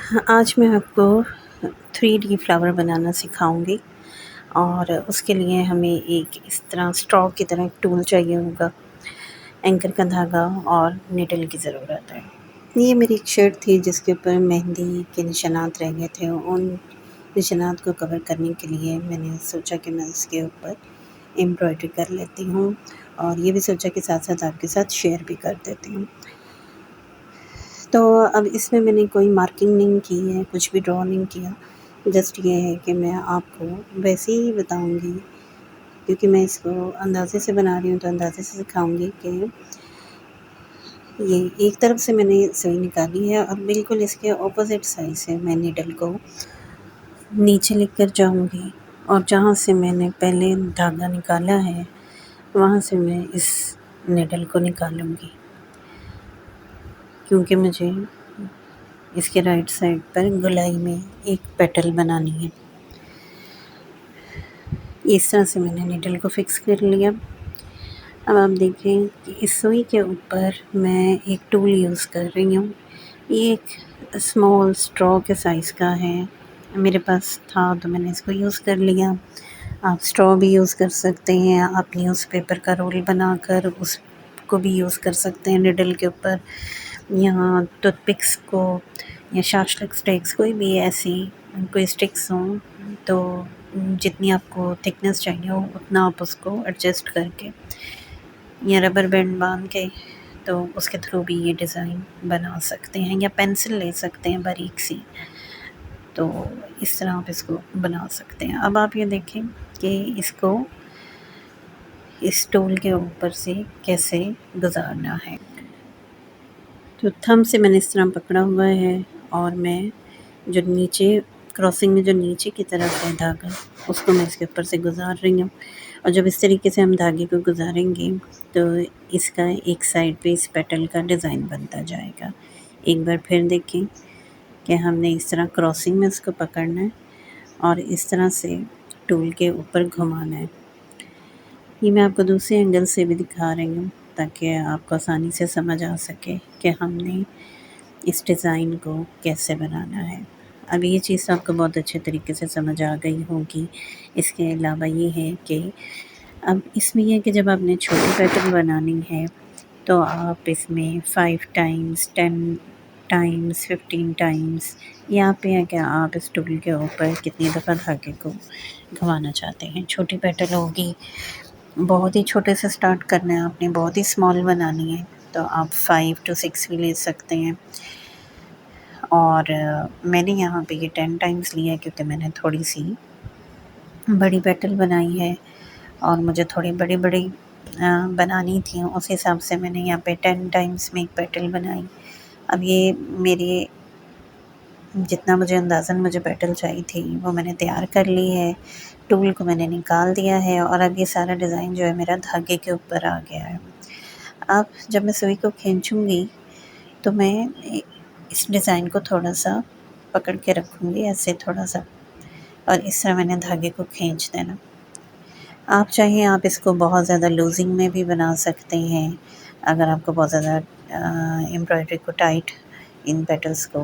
हाँ, आज मैं आपको 3D फ्लावर बनाना सिखाऊँगी और उसके लिए हमें एक इस तरह स्ट्रॉ की तरह एक टूल चाहिए होगा, एंकर का धागा और नीडल की ज़रूरत है। ये मेरी एक शर्ट थी जिसके ऊपर मेहंदी के निशानात रह गए थे। उन निशानात को कवर करने के लिए मैंने सोचा कि मैं इसके ऊपर एम्ब्रॉयडरी कर लेती हूँ और ये भी सोचा कि साथ-साथ आपके साथ शेयर भी कर देती हूँ। तो अब इसमें मैंने कोई मार्किंग नहीं की है, कुछ भी ड्रॉ नहीं किया। जस्ट ये है कि मैं आपको वैसे ही बताऊँगी, क्योंकि मैं इसको अंदाज़े से बना रही हूँ तो अंदाज़े से सिखाऊँगी कि ये एक तरफ से मैंने सुई निकाली है और बिल्कुल इसके ऑपोज़िट साइड से मैं नीडल को नीचे लेकर जाऊँगी और जहाँ से मैंने पहले धागा निकाला है, वहाँ से मैं इस नीडल को निकालूँगी, क्योंकि मुझे इसके राइट साइड पर गोलाई में एक पेटल बनानी है। इस तरह से मैंने नीडल को फिक्स कर लिया। अब आप देखें कि इस सुई के ऊपर मैं एक टूल यूज़ कर रही हूँ। ये एक स्मॉल स्ट्रॉ के साइज़ का है। मेरे पास था तो मैंने इसको यूज़ कर लिया। आप स्ट्रॉ भी यूज़ कर सकते हैं, आप न्यूज़पेपर का रोल बनाकर उसको भी यूज़ कर सकते हैं निडल के ऊपर, या टूथपिक्स को या शार्पस्टिक स्टिक्स, कोई भी ऐसी कोई स्टिक्स हों तो जितनी आपको थिकनेस चाहिए हो उतना आप उसको एडजस्ट करके या रबर बैंड बांध के तो उसके थ्रू भी ये डिज़ाइन बना सकते हैं, या पेंसिल ले सकते हैं बारीक सी, तो इस तरह आप इसको बना सकते हैं। अब आप ये देखें कि इसको इस टूल के ऊपर से कैसे गुजारना है। तो थंब से मैंने इस तरह पकड़ा हुआ है और मैं जो नीचे क्रॉसिंग में जो नीचे की तरफ है धागा, उसको मैं इसके ऊपर से गुज़ार रही हूँ और जब इस तरीके से हम धागे को गुज़ारेंगे तो इसका एक साइड पे इस पेटल का डिज़ाइन बनता जाएगा। एक बार फिर देखें कि हमने इस तरह क्रॉसिंग में इसको पकड़ना है और इस तरह से टूल के ऊपर घुमाना है। ये मैं आपको दूसरे एंगल से भी दिखा रही हूँ ताकि आपको आसानी से समझ आ सके कि हमने इस डिज़ाइन को कैसे बनाना है। अब ये चीज़ आपको बहुत अच्छे तरीके से समझ आ गई होगी। इसके अलावा ये है कि अब इसमें ये है कि जब आपने छोटी पैटर्न बनानी है तो आप इसमें 5 टाइम्स, 10 टाइम्स, 15 टाइम्स, यहाँ पे है कि आप इस टूल के ऊपर कितनी दफ़ा धागे को घुमाना चाहते हैं। छोटी पैटर्न होगी, बहुत ही छोटे से स्टार्ट करना है आपने, बहुत ही स्मॉल बनानी है तो आप 5 टू 6 भी ले सकते हैं। और मैंने यहाँ पे ये 10 टाइम्स लिया है क्योंकि मैंने थोड़ी-सी बड़ी पेटल बनाई है और मुझे थोड़ी बड़ी-बड़ी बनानी थी, उस हिसाब से मैंने यहाँ पे 10 टाइम्स में एक पेटल बनाई। अब ये मेरे जितना मुझे अंदाज़न मुझे पेटल चाहिए थी वो मैंने तैयार कर ली है, टूल को मैंने निकाल दिया है और अब ये सारा डिज़ाइन जो है मेरा धागे के ऊपर आ गया है। अब जब मैं सुई को खींचूँगी तो मैं इस डिज़ाइन को थोड़ा-सा पकड़ के रखूँगी ऐसे थोड़ा-सा, और इस तरह मैंने धागे को खींच देना। आप चाहें आप इसको बहुत ज़्यादा लूज़िंग में भी बना सकते हैं। अगर आपको बहुत ज़्यादा एम्ब्रॉयडरी को टाइट इन पेटल्स को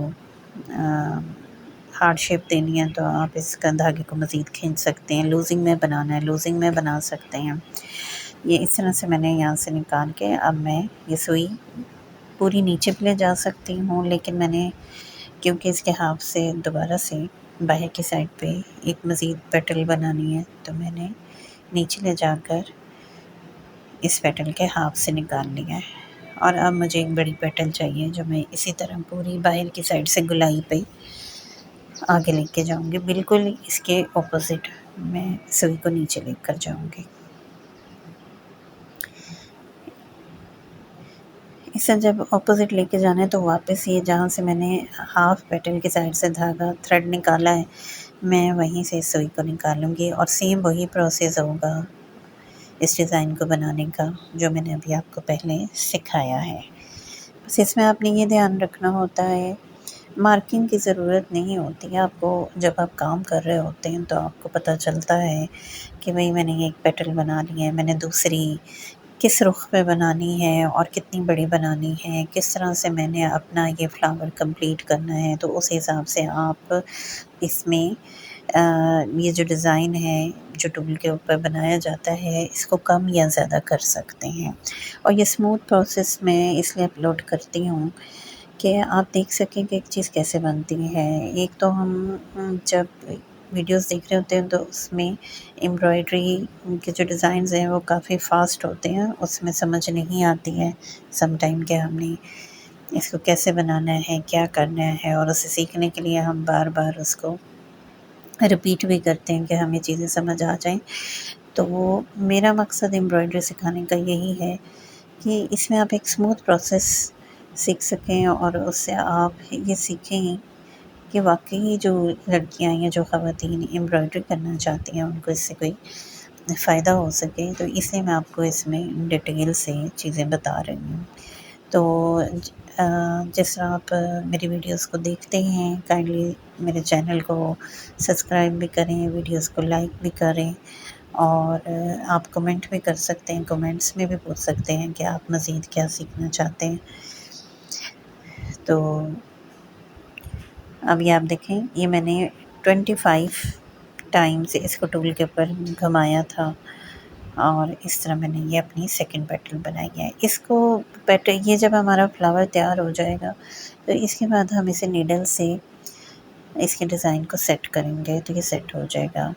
हार्ड शेप देनी है तो आप इसका धागे को मज़ीद खींच सकते हैं। लूज़िंग में बनाना है, लूज़िंग में बना सकते हैं। ये इस तरह से मैंने यहाँ से निकाल के अब मैं ये सुई पूरी नीचे भी ले जा सकती हूँ, लेकिन मैंने क्योंकि इसके हाफ से दोबारा से बाहर की साइड पे एक मज़ीद पेटल बनानी है तो मैंने नीचे ले जाकर इस पेटल के हाफ से निकाल लिया है। और अब मुझे एक बड़ी पेटल चाहिए जो मैं इसी तरह पूरी बाहर की साइड से गोलाई पे आगे लेके जाऊँगी, बिल्कुल इसके ऑपोज़िट मैं सुई को नीचे लेकर जाऊँगी। इसे जब ऑपोज़िट लेके जाना है तो वापस ये जहाँ से मैंने हाफ़ पेटल की साइड से धागा थ्रेड निकाला है, मैं वहीं से सुई को निकालूँगी और सेम वही प्रोसेस होगा इस डिज़ाइन को बनाने का जो मैंने अभी आपको पहले सिखाया है। बस इसमें आपने ये ध्यान रखना होता है, मार्किंग की ज़रूरत नहीं होती है आपको। जब आप काम कर रहे होते हैं तो आपको पता चलता है कि भई मैंने ये एक पेटल बना ली है, मैंने दूसरी किस रुख पे बनानी है और कितनी बड़ी बनानी है, किस तरह से मैंने अपना ये फ्लावर कंप्लीट करना है, तो उस हिसाब से आप इसमें ये जो डिज़ाइन है जो टूल के ऊपर बनाया जाता है इसको कम या ज़्यादा कर सकते हैं। और ये स्मूथ प्रोसेस मैं इसलिए अपलोड करती हूँ कि आप देख सकें कि एक चीज़ कैसे बनती है। एक तो हम जब वीडियोस देख रहे होते हैं तो उसमें एम्ब्रॉयडरी के जो डिज़ाइंस हैं वो काफ़ी फ़ास्ट होते हैं, उसमें समझ नहीं आती है सम टाइम कि हमने इसको कैसे बनाना है, क्या करना है, और उसे सीखने के लिए हम बार-बार उसको रिपीट भी करते हैं कि हमें चीज़ें समझ आ जाएँ। तो मेरा मकसद एम्ब्रॉयडरी सिखाने का यही है कि इसमें आप एक स्मूथ प्रोसेस सीख सकें और उससे आप ये सीखें कि वाक़ई जो लड़कियाँ या जो ख़वातीन एम्ब्रॉयडरी करना चाहती हैं उनको इससे कोई फ़ायदा हो सके। तो इसलिए मैं आपको इसमें डिटेल से चीज़ें बता रही हूँ। तो जिस तरह आप मेरी वीडियोस को देखते हैं काइंडली मेरे चैनल को सब्सक्राइब भी करें, वीडियोस को लाइक भी करें, और आप कमेंट भी कर सकते हैं, कमेंट्स में भी पूछ सकते हैं कि आप मज़ीद क्या सीखना चाहते हैं। तो अब ये आप देखें, ये मैंने 25 टाइम्स इसको टूल के ऊपर घुमाया था और इस तरह मैंने ये अपनी सेकंड पेटल बनाई है। इसको पेटल ये जब हमारा फ्लावर तैयार हो जाएगा तो इसके बाद हम इसे नीडल से इसके डिज़ाइन को सेट करेंगे तो ये सेट हो जाएगा।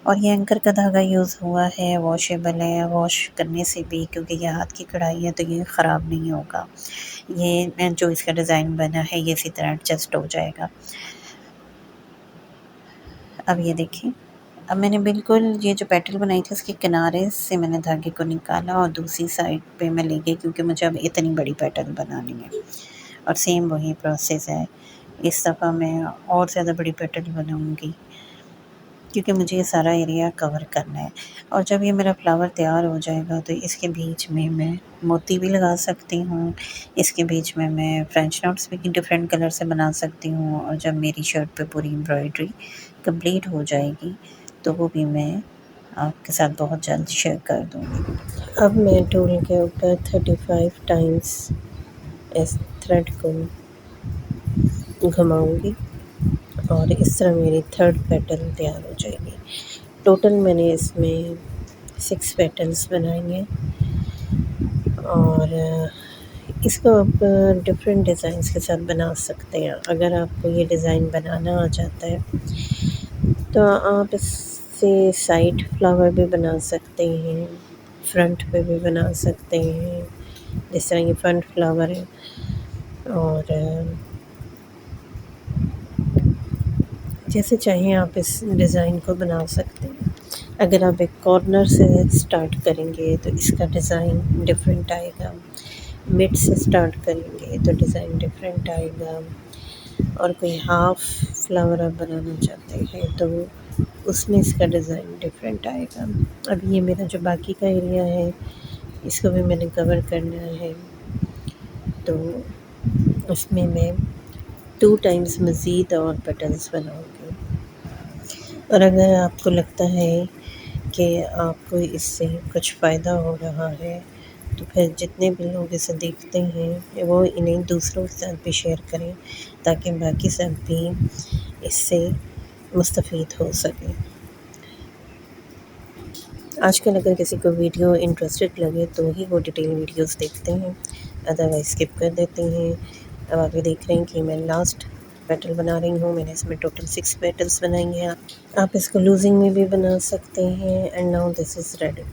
और ये एंकर का धागा यूज़ हुआ है, वॉशेबल है, वॉश करने से भी, क्योंकि ये हाथ की कढ़ाई है तो ये ख़राब नहीं होगा। ये जो इसका डिज़ाइन बना है ये इसी तरह एडजस्ट हो जाएगा। अब ये देखिए, अब मैंने बिल्कुल ये जो पेटल बनाई थी उसके किनारे से मैंने धागे को निकाला और दूसरी साइड पे मैं ले गई, क्योंकि मुझे अब इतनी बड़ी पेटल बनानी है। और सेम वही प्रोसेस है, इस दफ़ा मैं और ज़्यादा बड़ी पेटल बनाऊँगी क्योंकि मुझे ये सारा एरिया कवर करना है। और जब ये मेरा फ्लावर तैयार हो जाएगा तो इसके बीच में मैं मोती भी लगा सकती हूँ, इसके बीच में मैं फ्रेंच नोट्स भी डिफरेंट कलर से बना सकती हूँ, और जब मेरी शर्ट पे पूरी एम्ब्रॉयडरी कंप्लीट हो जाएगी तो वो भी मैं आपके साथ बहुत जल्द शेयर कर दूँगी। अब मैं टूल के ऊपर 35 टाइम्स इस थ्रेड को घुमाऊँगी और इस तरह मेरी थर्ड पेटल तैयार हो जाएगी। टोटल मैंने इसमें 6 पेटल्स बनाई हैं और इसको आप डिफरेंट डिज़ाइंस के साथ बना सकते हैं। अगर आपको ये डिज़ाइन बनाना आ जाता है तो आप इससे साइड फ्लावर भी बना सकते हैं, फ्रंट पे भी बना सकते हैं, जिस तरह ये फ्रंट फ्लावर है। और जैसे चाहें आप इस डिज़ाइन को बना सकते हैं। अगर आप एक कॉर्नर से स्टार्ट करेंगे तो इसका डिज़ाइन डिफरेंट आएगा, मिड से स्टार्ट करेंगे तो डिज़ाइन डिफरेंट आएगा, और कोई हाफ़ फ्लावर आप बनाना चाहते हैं तो उसमें इसका डिज़ाइन डिफरेंट आएगा। अब ये मेरा जो बाकी का एरिया है इसको भी मैंने कवर करना है, तो उसमें मैं 2 टाइम्स मज़ीद और पेटल्स बनाऊँगी। और अगर आपको लगता है कि आपको इससे कुछ फ़ायदा हो रहा है तो फिर जितने भी लोग इसे देखते हैं वो इन्हें दूसरों के साथ भी शेयर करें ताकि बाकी सब भी इससे मुस्तफ़ीद हो सकें। आजकल अगर किसी को वीडियो इंटरेस्टेड लगे तो ही वो डिटेल वीडियोस देखते हैं, अदरवाइज़ स्किप कर देते हैं। अब आप ये देख रहे हैं कि मैं लास्ट पेटल बना रही हूँ। मैंने इसमें टोटल 6 पेटल्स बनाई हैं। आप इसको लूज़िंग में भी बना सकते हैं। And now this is ready.